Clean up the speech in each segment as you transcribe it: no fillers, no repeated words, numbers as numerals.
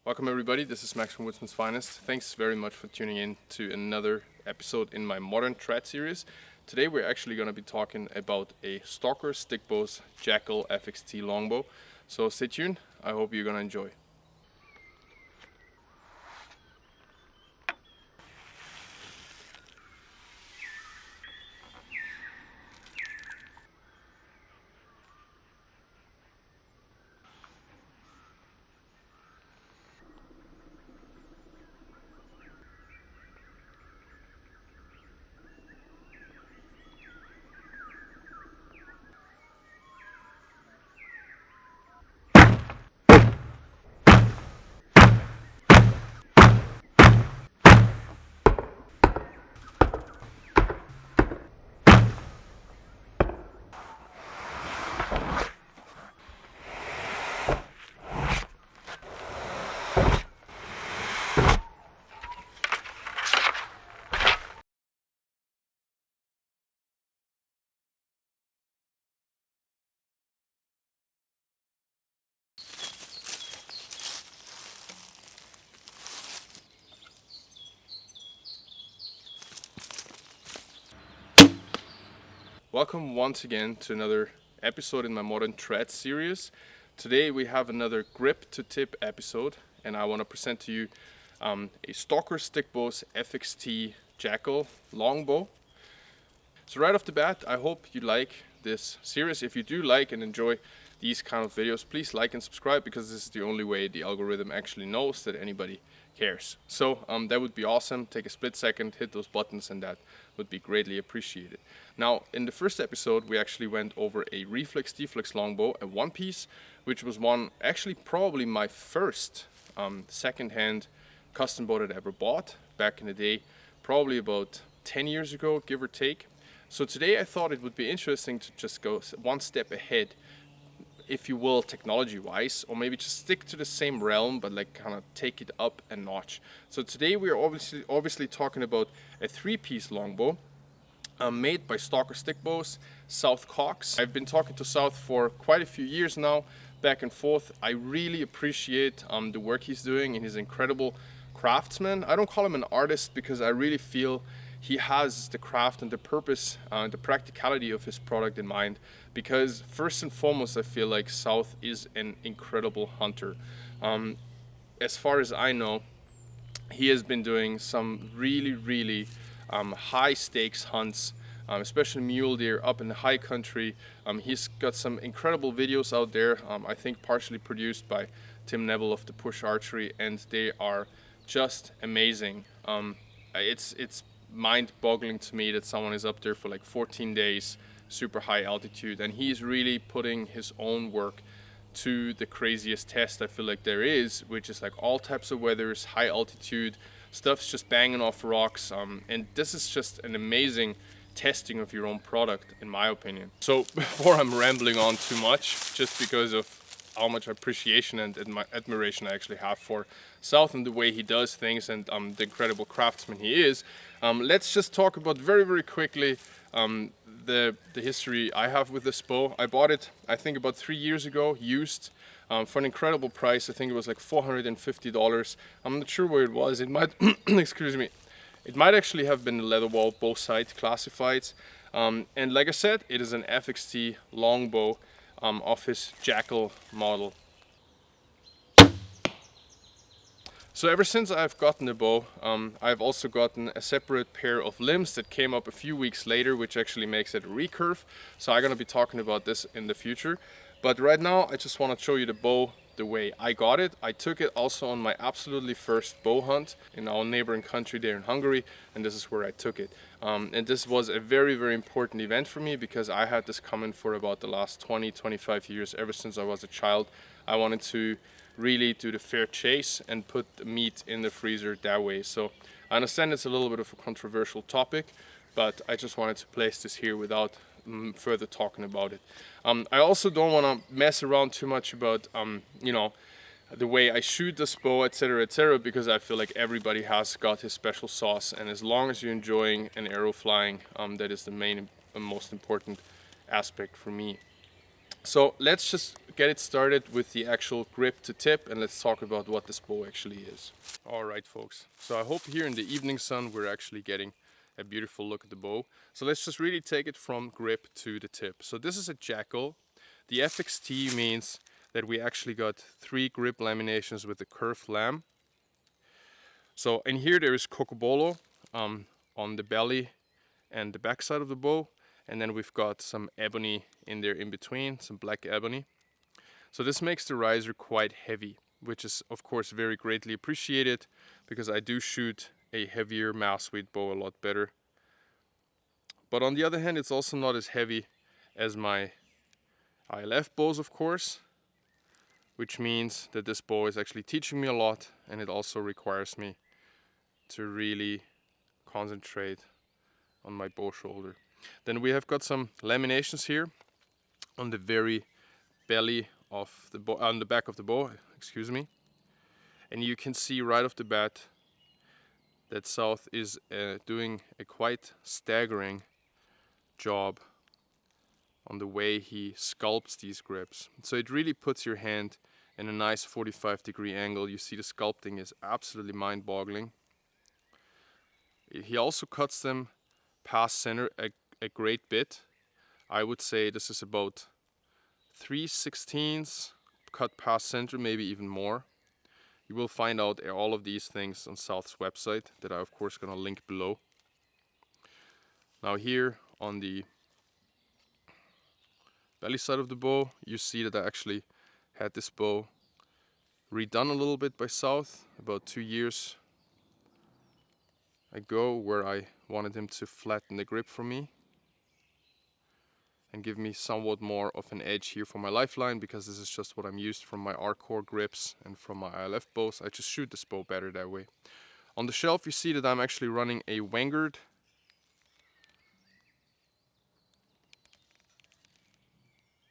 Welcome everybody, this is Max from Woodsman's Finest. Thanks very much for tuning in to another episode in my Modern Thread series. Today we're actually going to be talking about a Stalker, Stickbows, Jackal, FXT Longbow. So stay tuned, I hope you're going to enjoy. Welcome once again to another episode in my Modern Thread series. Today we have another grip to tip episode, and I want to present to you a Stalker Stickbows FXT Jackal Longbow. So right off the bat, I hope you like this series. If you do like and enjoy these kind of videos, please like and subscribe, because this is the only way the algorithm actually knows that anybody cares. So that would be awesome. Take a split second, hit those buttons, and that would be greatly appreciated. Now, in the first episode, we actually went over a reflex deflex longbow, a one piece, which was actually probably my first second-hand custom bow that I ever bought back in the day, probably about 10 years ago, give or take. So today I thought it would be interesting to just go one step ahead, if you will, technology-wise, or maybe just stick to the same realm, but like kind of take it up a notch. So today we are obviously talking about a three-piece longbow made by Stalker Stickbows, South Cox. I've been talking to South for quite a few years now, back and forth. I really appreciate the work he's doing, and he's an incredible craftsman. I don't call him an artist because I really feel he has the craft and the purpose, the practicality of his product in mind, because first and foremost I feel like South is an incredible hunter. As far as I know, he has been doing some really high stakes hunts, especially mule deer up in the high country. He's got some incredible videos out there, I think partially produced by Tim Neville of the Push Archery, and they are just amazing. It's mind-boggling to me that someone is up there for like 14 days, super high altitude, and he's really putting his own work to the craziest test I feel like there is, which is like all types of weathers, high altitude, stuff's just banging off rocks, and this is just an amazing testing of your own product, in my opinion. So before I'm rambling on too much, just because of how much appreciation and admiration I actually have for South and the way he does things, and the incredible craftsman he is, let's just talk about very quickly the history I have with this bow. I bought it, I think, about 3 years ago, used, for an incredible price. I think it was like $450. I'm not sure where it was. It might, excuse me, it might actually have been the Leatherwall bow sight classifieds. And like I said, it is an FXT longbow of his Jackal model. So ever since I've gotten the bow, I've also gotten a separate pair of limbs that came up a few weeks later, which actually makes it a recurve. So I'm going to be talking about this in the future. But right now I just want to show you the bow the way I got it. I took it also on my absolutely first bow hunt in our neighboring country there in Hungary, and this is where I took it. And this was a very important event for me, because I had this coming for about the last 20-25 years. Ever since I was a child, I wanted to really do the fair chase and put the meat in the freezer that way. So I understand it's a little bit of a controversial topic, but I just wanted to place this here without further talking about it. I also don't want to mess around too much about you know, the way I shoot this bow, etc, because I feel like everybody has got his special sauce, and as long as you're enjoying an arrow flying, that is the main and most important aspect for me. So let's just get it started with the actual grip to tip, and let's talk about what this bow actually is. Alright folks, so I hope here in the evening sun we're actually getting a beautiful look at the bow. So let's just really take it from grip to the tip. So this is a Jackal. The FXT means that we actually got 3 grip laminations with the curved lamb. So in here there is Cocobolo on the belly and the back side of the bow, and then we've got some ebony in there in between, some black ebony. So this makes the riser quite heavy, which is of course very greatly appreciated because I do shoot a heavier mass weight bow a lot better. But on the other hand, it's also not as heavy as my ILF bows, of course, which means that this bow is actually teaching me a lot, and it also requires me to really concentrate on my bow shoulder. Then we have got some laminations here on the very belly of the bow, on the back of the bow, excuse me. And you can see right off the bat that South is doing a quite staggering job on the way he sculpts these grips. So it really puts your hand in a nice 45-degree angle. You see the sculpting is absolutely mind-boggling. He also cuts them past center a great bit. I would say this is about 3/16 cut past center, maybe even more. You will find out all of these things on South's website that I of course gonna link below. Now here on the belly side of the bow, you see that I actually had this bow redone a little bit by South about 2 years ago, where I wanted him to flatten the grip for me and give me somewhat more of an edge here for my lifeline, because this is just what I'm used from my R-Core grips and from my ILF bows. I just shoot this bow better that way. On the shelf you see that I'm actually running a Vanguard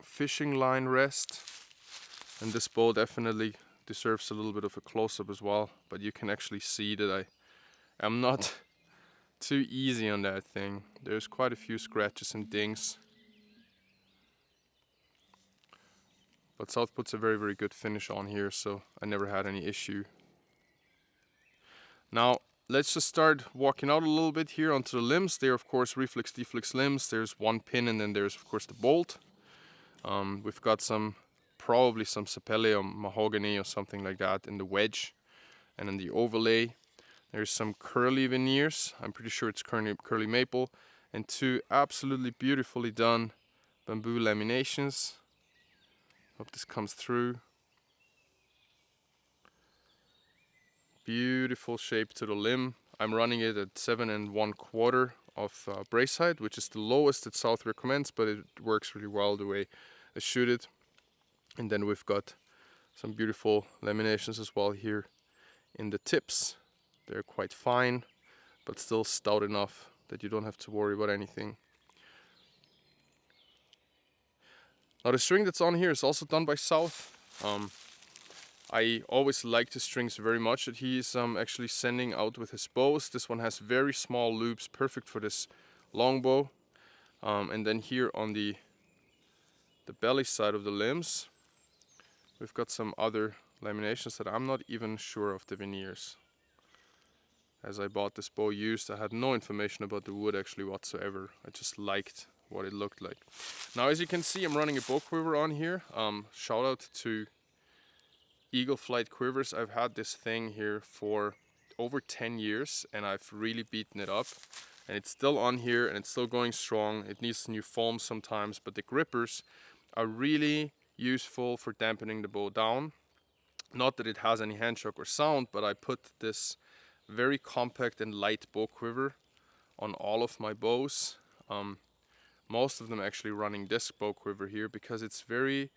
fishing line rest, and this bow definitely deserves a little bit of a close-up as well, but you can actually see that I am not too easy on that thing. There's quite a few scratches and dings, but South puts a very good finish on here, so I never had any issue. Now let's just start walking out a little bit here onto the limbs. They're of course reflex deflex limbs. There's one pin, and then there's of course the bolt. We've got probably some sapele or mahogany or something like that in the wedge, and in the overlay there's some curly veneers. I'm pretty sure it's curly maple, and 2 absolutely beautifully done bamboo laminations. Hope this comes through. Beautiful shape to the limb. I'm running it at 7 1/4 of brace height, which is the lowest that South recommends, but it works really well the way I shoot it. And then we've got some beautiful laminations as well here in the tips. They're quite fine, but still stout enough that you don't have to worry about anything. Now the string that's on here is also done by South. I always like the strings very much that he's actually sending out with his bows. This one has very small loops, perfect for this longbow. And then here on the belly side of the limbs, we've got some other laminations that I'm not even sure of the veneers. As I bought this bow used, I had no information about the wood actually whatsoever. I just liked what it looked like. Now as you can see, I'm running a bow quiver on here. Shout out to Eagle Flight Quivers. I've had this thing here for over 10 years and I've really beaten it up, and it's still on here and it's still going strong. It needs new foam sometimes, but the grippers are really useful for dampening the bow down. Not that it has any hand shock or sound, but I put this very compact and light bow quiver on all of my bows. Most of them actually running this bow quiver here because it's very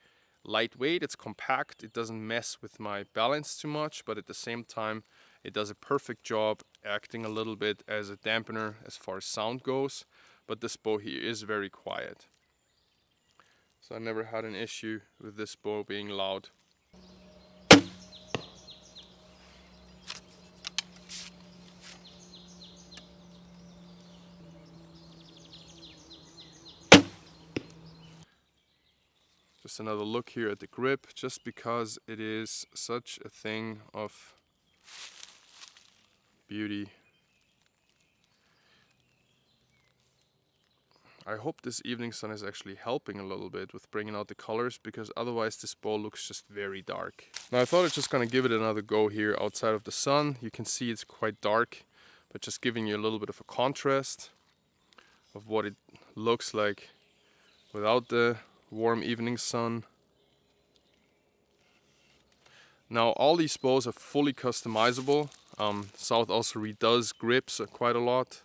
lightweight, it's compact, it doesn't mess with my balance too much, but at the same time it does a perfect job acting a little bit as a dampener as far as sound goes. But this bow here is very quiet, so I never had an issue with this bow being loud. Just another look here at the grip, just because it is such a thing of beauty. I hope this evening sun is actually helping a little bit with bringing out the colors, because otherwise this bow looks just very dark. Now I thought I'd just gonna give it another go here outside of the sun. You can see it's quite dark, but just giving you a little bit of a contrast of what it looks like without the warm evening sun. Now all these bows are fully customizable. South also redoes grips quite a lot.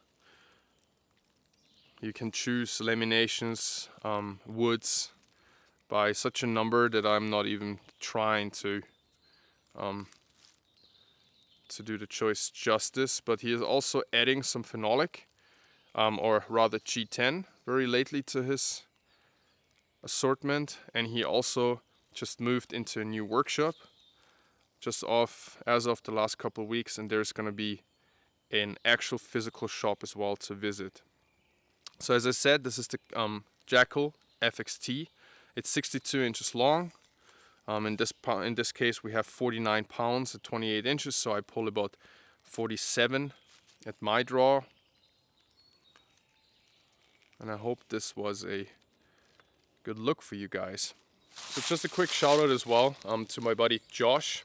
You can choose laminations, woods by such a number that I'm not even trying to do the choice justice. But he is also adding some phenolic, or rather G10, very lately to his assortment. And he also just moved into a new workshop just as of the last couple of weeks, and there's going to be an actual physical shop as well to visit. So as I said, this is the Jackal FXT. It's 62 inches long. In this case we have 49 pounds at 28 inches, so I pull about 47 at my draw. And I hope this was a good look for you guys. So just a quick shout out as well to my buddy Josh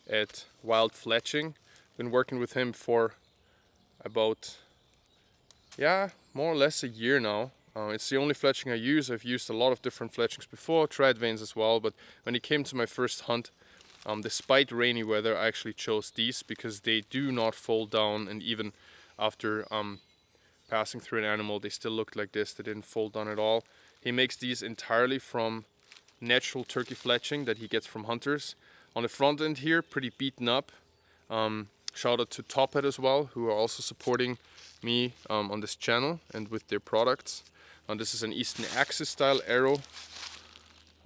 at Wild Fletching. Been working with him for about, yeah, more or less a year now. It's the only fletching I use. I've used a lot of different fletchings before, tried vanes as well, but when it came to my first hunt, despite rainy weather, I actually chose these because they do not fold down, and even after passing through an animal, they still looked like this. They didn't fold down at all. He makes these entirely from natural turkey fletching that he gets from hunters. On the front end here, pretty beaten up. Shout out to Tophead as well, who are also supporting me on this channel and with their products. This is an Eastern Axis style arrow,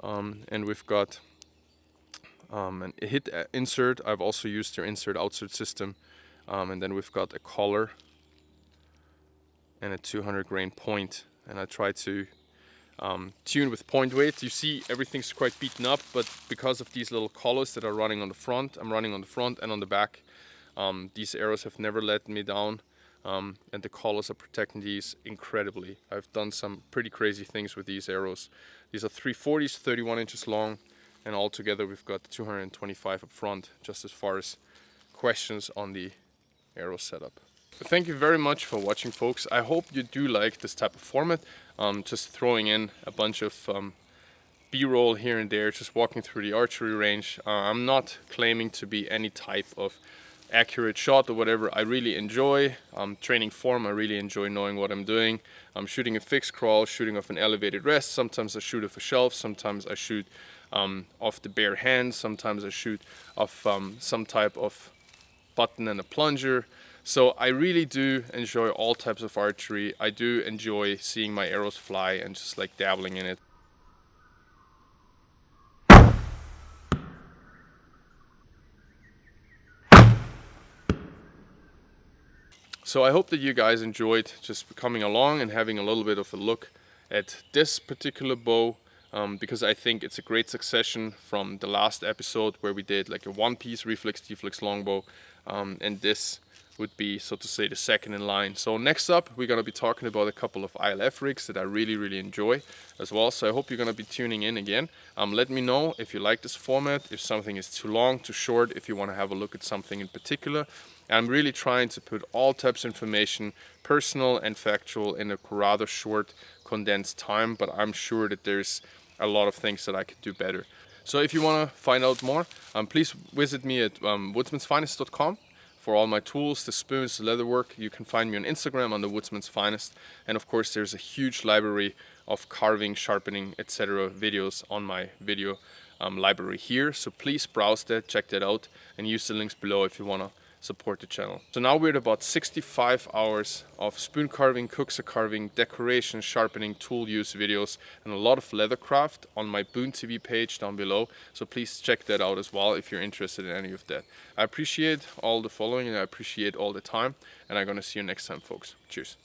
and we've got a hit insert. I've also used their insert outsert system, and then we've got a collar and a 200 grain point, and I try to tune with point weight. You see everything's quite beaten up, but because of these little collars that are running on the front, I'm running on the front and on the back. These arrows have never let me down, and the collars are protecting these incredibly. I've done some pretty crazy things with these arrows. These are 340s, 31 inches long, and altogether we've got 225 up front, just as far as questions on the arrow setup. Thank you very much for watching, folks. I hope you do like this type of format. Just throwing in a bunch of B-roll here and there, just walking through the archery range. I'm not claiming to be any type of accurate shot or whatever. I really enjoy training form. I really enjoy knowing what I'm doing. I'm shooting a fixed crawl, shooting off an elevated rest. Sometimes I shoot off a shelf. Sometimes I shoot off the bare hand. Sometimes I shoot off some type of button and a plunger. So I really do enjoy all types of archery. I do enjoy seeing my arrows fly and just like dabbling in it. So I hope that you guys enjoyed just coming along and having a little bit of a look at this particular bow, because I think it's a great succession from the last episode where we did like a one-piece reflex deflex longbow, and this would be, so to say, the second in line. So next up we're going to be talking about a couple of ILF rigs that I really enjoy as well. So I hope you're going to be tuning in again. Let me know if you like this format, if something is too long, too short, if you want to have a look at something in particular. I'm really trying to put all types of information, personal and factual, in a rather short condensed time, but I'm sure that there's a lot of things that I could do better. So if you want to find out more, please visit me at woodsmansfinest.com for all my tools, the spoons, the leatherwork. You can find me on Instagram under Woodsman's Finest, and of course there's a huge library of carving, sharpening, etc. videos on my video library here. So please browse that, check that out, and use the links below if you want to support the channel. So now we're at about 65 hours of spoon carving, cooksa carving, decoration, sharpening, tool use videos, and a lot of leathercraft on my Boon TV page down below. So please check that out as well if you're interested in any of that. I appreciate all the following and I appreciate all the time, and I'm gonna see you next time, folks. Cheers.